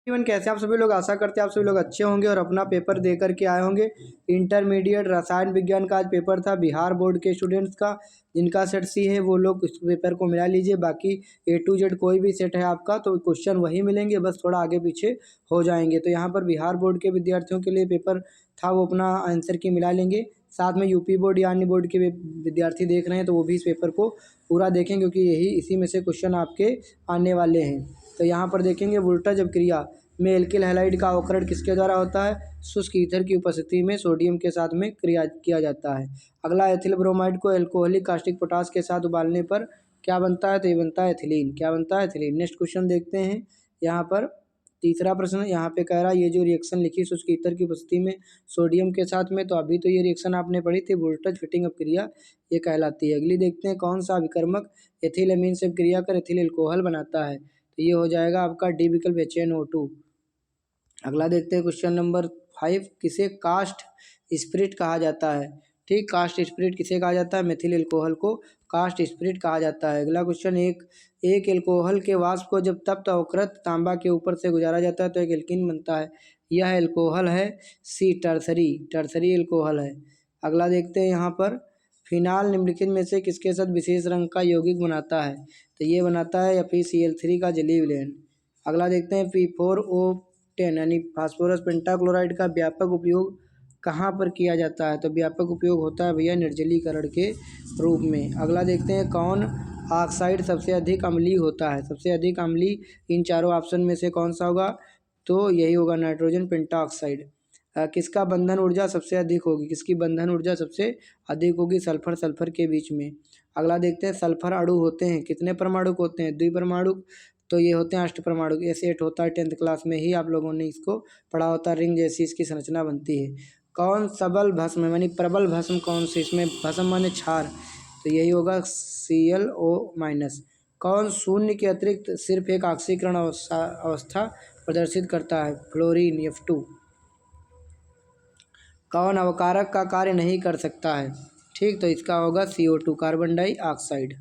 Even कैसे आप सभी लोग, आशा करते हैं आप सभी लोग अच्छे होंगे और अपना पेपर दे करके आए होंगे। इंटरमीडिएट रसायन विज्ञान का आज पेपर था बिहार बोर्ड के स्टूडेंट्स का। जिनका सेट सी है वो लोग इस पेपर को मिला लीजिए। बाकी A to Z कोई भी सेट है आपका तो क्वेश्चन वही मिलेंगे, बस थोड़ा आगे पीछे हो जाएंगे। तो यहाँ पर बिहार बोर्ड के विद्यार्थियों के लिए पेपर था, वो अपना आंसर की मिला लेंगे। साथ में यूपी बोर्ड या अन्य बोर्ड के विद्यार्थी देख रहे हैं तो वो भी इस पेपर को पूरा देखें, क्योंकि यही इसी में से क्वेश्चन आपके आने वाले हैं। तो यहाँ पर देखेंगे उल्टा जब क्रिया में एल्किल हैलाइड का अवकरण किसके द्वारा होता है, शुष्क ईथर की उपस्थिति में सोडियम के साथ में क्रिया किया जाता है। अगला, एथिल ब्रोमाइड को एल्कोहलिक कास्टिक पोटास के साथ उबालने पर क्या बनता है, तो ये बनता है एथिलीन। क्या बनता है, एथिलीन। नेक्स्ट क्वेश्चन देखते हैं। यहाँ पर तीसरा प्रश्न यहाँ पे कह रहा है ये जो रिएक्शन लिखी शुष्क ईथर की उपस्थिति में सोडियम के साथ में, तो अभी तो ये रिएक्शन आपने पढ़ी थी, वोल्टेज फिटिंग अप क्रिया ये कहलाती है। अगली देखते हैं, कौन सा अभिकर्मक एथिलेमीन से क्रिया कर एथिल एल्कोहल बनाता है, तो ये हो जाएगा आपका डी विकल्प HNO2। अगला देखते हैं क्वेश्चन नंबर 5, किसे कास्ट स्पिरिट कहा जाता है। ठीक, कास्ट स्पिरिट किसे कहा जाता है, मेथिल एल्कोहल को कास्ट स्पिरिट कहा जाता है। अगला क्वेश्चन, एक एल्कोहल के वाष्प को जब तप्त अवकृत तांबा के ऊपर से गुजारा जाता है तो एक एल्कीन बनता है। यह एल्कोहल है सी, टर्सरी एल्कोहल है। अगला देखते हैं यहाँ पर, फिनाल निम्नलिखित में से किसके साथ विशेष रंग का यौगिक बनाता है, तो ये बनाता है FeCl3 का जलीय विलयन। अगला देखते हैं, P4O10 यानी फास्फोरस पेंटाक्लोराइड का व्यापक उपयोग कहाँ पर किया जाता है, तो व्यापक उपयोग होता है भैया निर्जलीकरण के रूप में। अगला देखते हैं, कौन ऑक्साइड सबसे अधिक अम्लीय होता है, सबसे अधिक अम्लीय इन चारों ऑप्शन में से कौन सा होगा, तो यही होगा नाइट्रोजन पेंटाऑक्साइड। किसका बंधन ऊर्जा सबसे अधिक होगी, किसकी बंधन ऊर्जा सबसे अधिक होगी, सल्फर के बीच में। अगला देखते हैं, सल्फर अणु होते हैं कितने परमाणुक होते हैं, द्विपरमाणुक, तो ये होते हैं अष्टपरमाणुक। S8 होता है, 10th क्लास में ही आप लोगों ने इसको पढ़ा होता है, रिंग जैसी इसकी संरचना बनती है। कौन सबल भस्म यानी प्रबल भस्म कौन सी, इसमें भस्म माने क्षार, तो यही होगा ClO-। कौन शून्य के अतिरिक्त सिर्फ एक ऑक्सीकरण अवस्था प्रदर्शित करता है, फ्लोरीन F2। कौन अवकारक का कार्य नहीं कर सकता है, ठीक, तो इसका होगा CO2 कार्बन डाइऑक्साइड।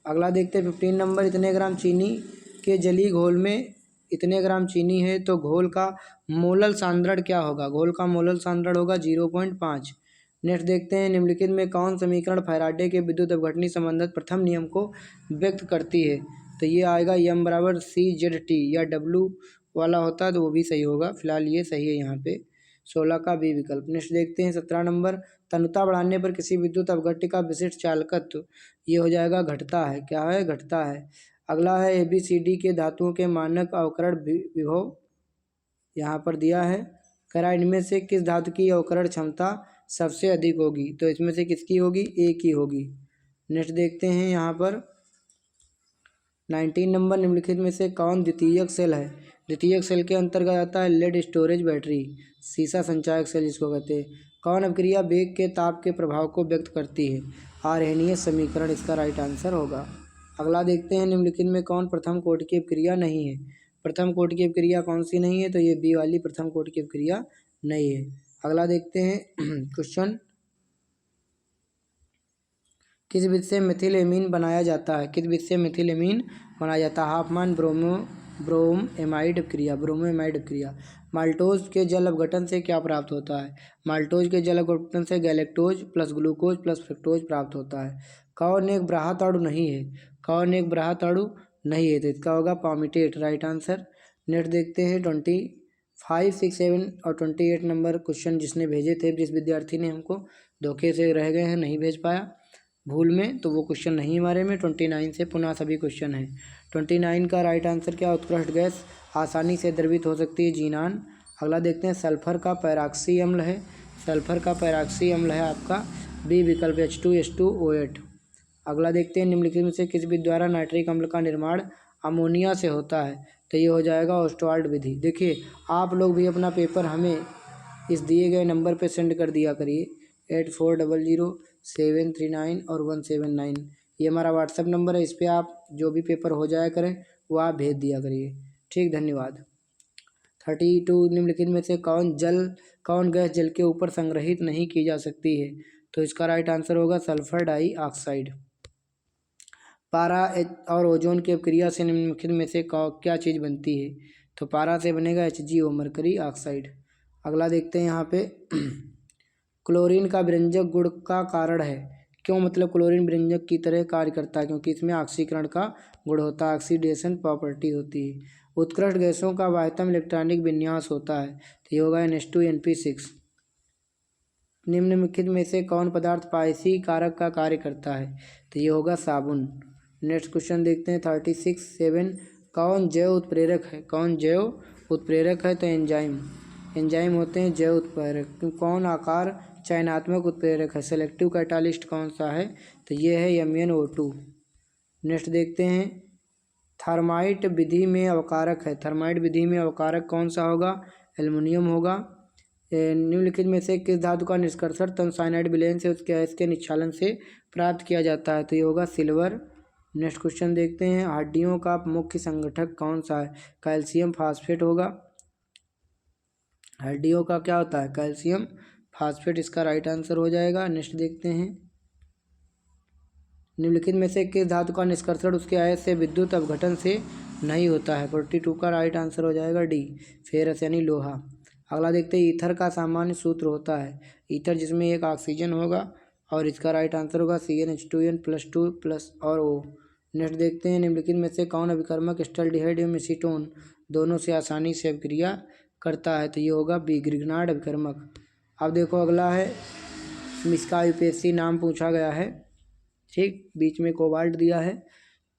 अगला देखते हैं 15 नंबर, इतने ग्राम चीनी के जली घोल में इतने ग्राम चीनी है तो घोल का मोलल सांद्रण क्या होगा, घोल का मोलल सांद्रण होगा 0.5। नेक्स्ट देखते हैं, निम्नलिखित में कौन समीकरण फैराडे के विद्युत अपघटनी संबंधित प्रथम नियम को व्यक्त करती है, तो ये आएगा M बराबर CZT, या W वाला होता है तो वो भी सही होगा, फिलहाल ये सही है यहाँ पे 16 का B विकल्प। नेक्स्ट देखते हैं 17 नंबर, तनुता बढ़ाने पर किसी विद्युत अपघट्य का विशिष्ट चालकत्व, ये हो जाएगा घटता है, क्या है, घटता है। अगला है ABCD के धातुओं के मानक अवकरण विभव यहाँ पर दिया है, करा इनमें से किस धातु की अवकरण क्षमता सबसे अधिक होगी, तो इसमें से किसकी होगी, A की होगी। नेक्स्ट देखते हैं यहाँ पर 19 नंबर, निम्नलिखित में से कौन द्वितीयक सेल है, द्वितीयक सेल के अंतर्गत आता है लेड स्टोरेज बैटरी, सीसा संचायक सेल जिसको कहते हैं। कौन अभिक्रिया वेग के ताप के प्रभाव को व्यक्त करती है, आर्हेनियस समीकरण इसका राइट आंसर होगा। अगला देखते हैं, निम्नलिखित में कौन प्रथम कोटि की अभिक्रिया नहीं है, प्रथम कोटि की अभिक्रिया कौन सी नहीं है, तो ये B वाली प्रथम कोटि की अभिक्रिया नहीं है। अगला देखते हैं क्वेश्चन, किस विधि से मिथिलेमीन बनाया जाता है, किस विधि से मिथिलेमीन बनाया जाता है, हाफमान ब्रोमोएमाइड क्रिया, ब्रोमोएमाइड क्रिया। माल्टोज के जल अपघटन से क्या प्राप्त होता है, माल्टोज के जल अपघटन से galactose plus glucose plus fructose प्राप्त होता है। कौन एक ब्राहताड़ु नहीं है, कौन एक ब्राहताड़ु नहीं है, तो इसका होगा पामिटेट, राइट आंसर। नेक्स्ट देखते हैं 25, 6, 7 और 28 नंबर क्वेश्चन जिसने भेजे थे, जिस विद्यार्थी ने हमको धोखे से रह गए हैं, नहीं भेज पाया भूल में, तो वो क्वेश्चन नहीं हमारे में 29 से पुनः सभी क्वेश्चन हैं। 29 का राइट आंसर क्या, उत्कृष्ट गैस आसानी से द्रवित हो सकती है, जीनान। अगला देखते हैं, सल्फर का पैराक्सी अम्ल है, सल्फर का पैराक्सी अम्ल है आपका B विकल्प H2SO8। अगला देखते हैं, निम्नलिखित में से किस विधि द्वारा नाइट्रिक अम्ल का निर्माण अमोनिया से होता है, तो ये हो जाएगा ओस्टवाल्ड विधि। देखिए आप लोग भी अपना पेपर हमें इस दिए गए नंबर पे सेंड कर दिया करिए 84000739 और 179, ये हमारा व्हाट्सएप नंबर है, इस पर आप जो भी पेपर हो जाया करें वो आप भेज दिया करिए, ठीक, धन्यवाद। 32, निम्नलिखित में से कौन गैस जल के ऊपर संग्रहित नहीं की जा सकती है, तो इसका राइट आंसर होगा सल्फर डाइऑक्साइड। पारा और ओजोन की अभिक्रिया से निम्नलिखित में से क्या चीज़ बनती है, तो पारा से बनेगा HgO मरकरी ऑक्साइड। अगला देखते हैं यहाँ पे क्लोरीन का विरंजक गुण का कारण है। क्यों, मतलब क्लोरीन विरंजक की तरह कार्य करता है क्योंकि इसमें ऑक्सीकरण का गुण होता है, ऑक्सीडेशन प्रॉपर्टी होती है। उत्कृष्ट गैसों का वाह्यतम इलेक्ट्रॉनिक विन्यास होता है, तो ये होगा NH2NP6। निम्नलिखित में से कौन पदार्थ पायसी कारक का कार्य करता है, तो ये होगा साबुन। नेक्स्ट क्वेश्चन देखते हैं 36(7). कौन जैव उत्प्रेरक है, कौन जैव उत्प्रेरक है, तो एंजाइम। एंजाइम होते हैं जैव उत्प्रेरक। कौन आकार चयनात्मक उत्प्रेरक है, सेलेक्टिव कैटालिस्ट कौन सा है, तो ये है MnO2। नेक्स्ट देखते हैं थर्माइट विधि में अवकारक है, थर्माइट विधि में अवकारक कौन सा होगा, एल्युमिनियम होगा। निम्नलिखित में से किस धातु का निष्कर्षण तमसाइनाइड विलयन से उसके गैस के निक्षालन से प्राप्त किया जाता है, तो ये होगा सिल्वर। नेक्स्ट क्वेश्चन देखते हैं हड्डियों का मुख्य संगठक कौन सा है, कैल्शियम फास्फेट होगा। हड्डियों का क्या होता है, कैल्शियम फास्फेट, इसका राइट आंसर हो जाएगा। नेक्स्ट देखते हैं निम्नलिखित में से किस धातु का निष्कर्षण उसके अयस्क से विद्युत अपघटन से नहीं होता है, 42 का राइट आंसर हो जाएगा डी, फेरस यानी लोहा। अगला देखते हैं ईथर का सामान्य सूत्र होता है, ईथर जिसमें एक ऑक्सीजन होगा और इसका राइट आंसर होगा CnH2n+2+ और O। नेक्स्ट देखते हैं निम्नलिखित में से कौन अभिकर्मक एस्टल्डिहाइड एवं एसीटोन दोनों से आसानी से अभिक्रिया करता है, तो ये होगा बी, ग्रिग्नार्ड अभिकर्मक। अब देखो अगला है, इसका UPSC नाम पूछा गया है, ठीक, बीच में कोबाल्ट दिया है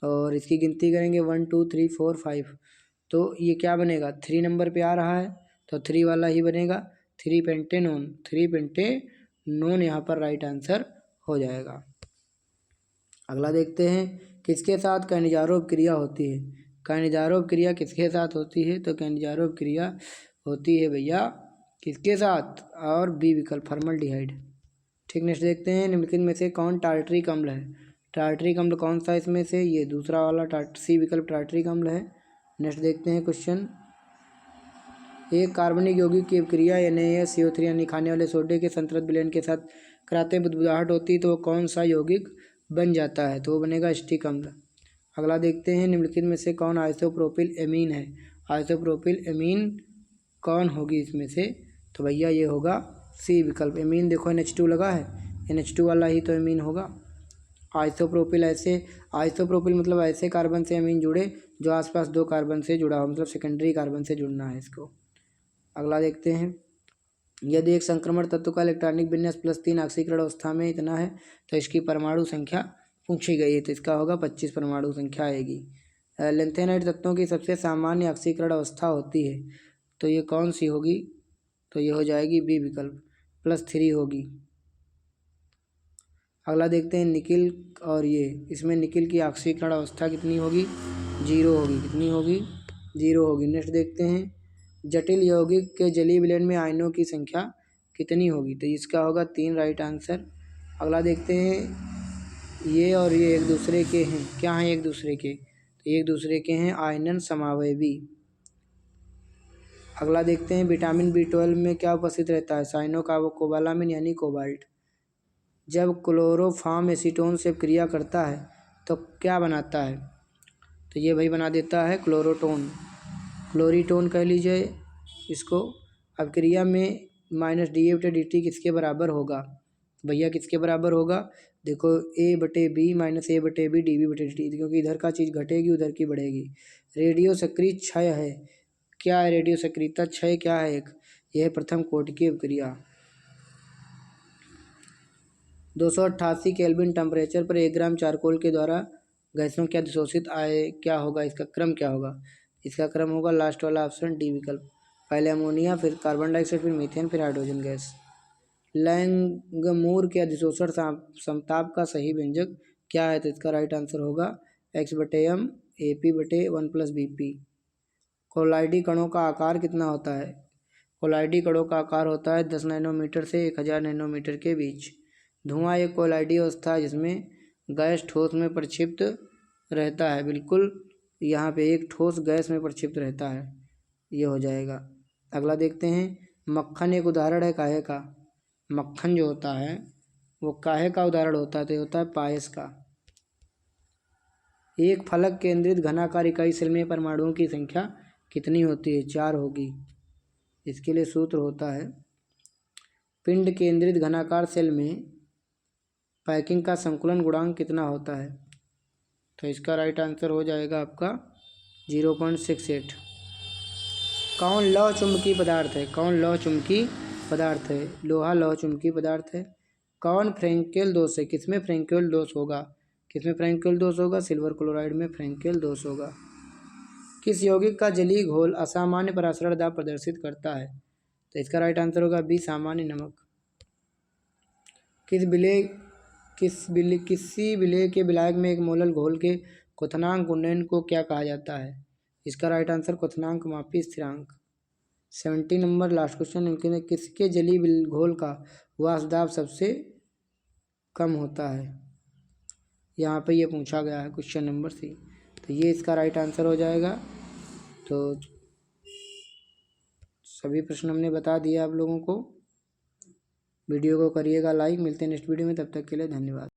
और इसकी गिनती करेंगे 1 2 3 4 5, तो ये क्या बनेगा, 3 नंबर पे आ रहा है तो 3 वाला ही बनेगा, 3 पेंटेनोन, 3 पेंटेनोन यहाँ पर राइट आंसर हो जाएगा। अगला देखते हैं किसके साथ कैनिजारोव क्रिया होती है, कैनिजारोव क्रिया किसके साथ होती है, तो कैनिजारोव क्रिया होती है भैया किसके साथ, और बी विकल्प फॉर्मल्डिहाइड। ठीक, नेक्स्ट देखते हैं निम्नलिखित में से कौन टार्टरिक अम्ल है, टार्टरिक अम्ल कौन सा इसमें से, ये दूसरा वाला सी विकल्प टार्टरिक अम्ल है। नेक्स्ट देखते हैं क्वेश्चन, एक कार्बनिक यौगिक की अभिक्रिया NaCO3 यानी खाने वाले सोडे के संतृप्त विलयन के साथ कराते बुदबुदाहट होती है तो वो कौन सा यौगिक बन जाता है, तो वो बनेगा स्टिक अम्ल। अगला देखते हैं निम्नलिखित में से कौन आइसोप्रोपिल एमीन है, आइसोप्रोपिल एमीन कौन होगी इसमें से, तो भैया ये होगा सी विकल्प एमीन। देखो NH2 लगा है, NH2 वाला ही तो एमीन होगा। आइसोप्रोपिल आइसोप्रोपिल मतलब ऐसे कार्बन से एमीन जुड़े जो आसपास 2 कार्बन से जुड़ा हो, मतलब सेकेंडरी कार्बन से जुड़ना है इसको। अगला देखते हैं यदि एक संक्रमण तत्व का इलेक्ट्रॉनिक विन्यास +3 ऑक्सीकरण अवस्था में इतना है तो इसकी परमाणु संख्या पूछी गई है, तो इसका होगा 25 परमाणु संख्या आएगी। लेंथेनाइड तत्वों की सबसे सामान्य ऑक्सीकरण अवस्था होती है, तो ये कौन सी होगी, तो ये हो जाएगी बी विकल्प +3 होगी। अगला देखते हैं निकिल, और ये इसमें निकिल की ऑक्सीकरण अवस्था कितनी होगी, 0 होगी, कितनी होगी, 0 होगी। नेक्स्ट देखते हैं जटिल यौगिक के जलीय विलयन में आयनों की संख्या कितनी होगी, तो इसका होगा 3 राइट आंसर। अगला देखते हैं ये और ये एक दूसरे के हैं, क्या हैं एक दूसरे के, तो एक दूसरे के हैं आयनन समावयवी। अगला देखते हैं विटामिन B12 में क्या उपस्थित रहता है, साइनो कोबालामिन यानी कोबाल्ट। जब क्लोरोफॉर्म एसीटोन से क्रिया करता है तो क्या बनाता है, तो ये भाई बना देता है क्लोरोटोन, क्लोरीटोन कह लीजिए इसको। अब क्रिया में -dA/dt किसके बराबर होगा, भैया किसके बराबर होगा, देखो A/B -A/B dB/dt, क्योंकि इधर का चीज़ घटेगी उधर की बढ़ेगी। रेडियो सक्रिय क्षय है, क्या है रेडियो सक्रियता क्षय, क्या है एक, यह प्रथम कोटि की अभिक्रिया। 288 केल्विन टेम्परेचर पर 1 ग्राम चारकोल के द्वारा गैसों के अधिशोषित आए क्या होगा, इसका क्रम क्या होगा, इसका क्रम होगा लास्ट वाला ऑप्शन डी विकल्प, पहले अमोनिया फिर कार्बन डाइऑक्साइड फिर मीथेन फिर हाइड्रोजन गैस। लैंगमूर के अधिशोषण समताप का सही व्यंजक क्या है, तो इसका राइट आंसर होगा X/m AP/1 + BP। कोलाइडी कणों का आकार कितना होता है, कोलाइडी कणों का आकार होता है 10 नैनोमीटर से 1000 नैनोमीटर के बीच। धुआं एक कोलाइडी अवस्था है जिसमें गैस ठोस में प्रक्षिप्त रहता है, बिल्कुल यहाँ पे एक ठोस गैस में प्रक्षिप्त रहता है, ये हो जाएगा। अगला देखते हैं मक्खन एक उदाहरण है काहे का, मक्खन जो होता है वो काहे का उदाहरण होता है, तो ये होता है पायस का। एक फलक केंद्रित घनाकार इकाई सेल में परमाणुओं की संख्या कितनी होती है? 4 होगी। इसके लिए सूत्र होता है पिंड केंद्रित घनाकार सेल में पैकिंग का संकुलन गुणांक कितना होता है? तो इसका राइट आंसर हो जाएगा आपका 0.68। कौन लौह चुंबकीय पदार्थ है? कौन लौह चुंबकीय पदार्थ है? लोहा लौह चुंबकीय पदार्थ है। कौन फ्रेंकेल दोष है? किसमें फ्रेंकेल दोष होगा? किसमें फ्रेंकेल दोष होगा? सिल्वर क्लोराइड में फ्रेंकेल दोष होगा। किस यौगिक का जलीय घोल असामान्य परासरण दाब प्रदर्शित करता है? तो इसका राइट आंसर होगा बी, सामान्य नमक। किसी विलेय के विलायक में एक मोलल घोल के क्वथनांक उन्नयन को क्या कहा जाता है? इसका राइट आंसर क्वथनांक मापी स्थिरांक। 70 नंबर लास्ट क्वेश्चन, किसके जलीय घोल का वाष्प दाब सबसे कम होता है? यहाँ पे ये पूछा गया है क्वेश्चन नंबर सी, तो ये इसका राइट आंसर हो जाएगा। तो सभी प्रश्न हमने बता दिए आप लोगों को। वीडियो को करिएगा लाइक। मिलते हैं नेक्स्ट वीडियो में, तब तक के लिए धन्यवाद।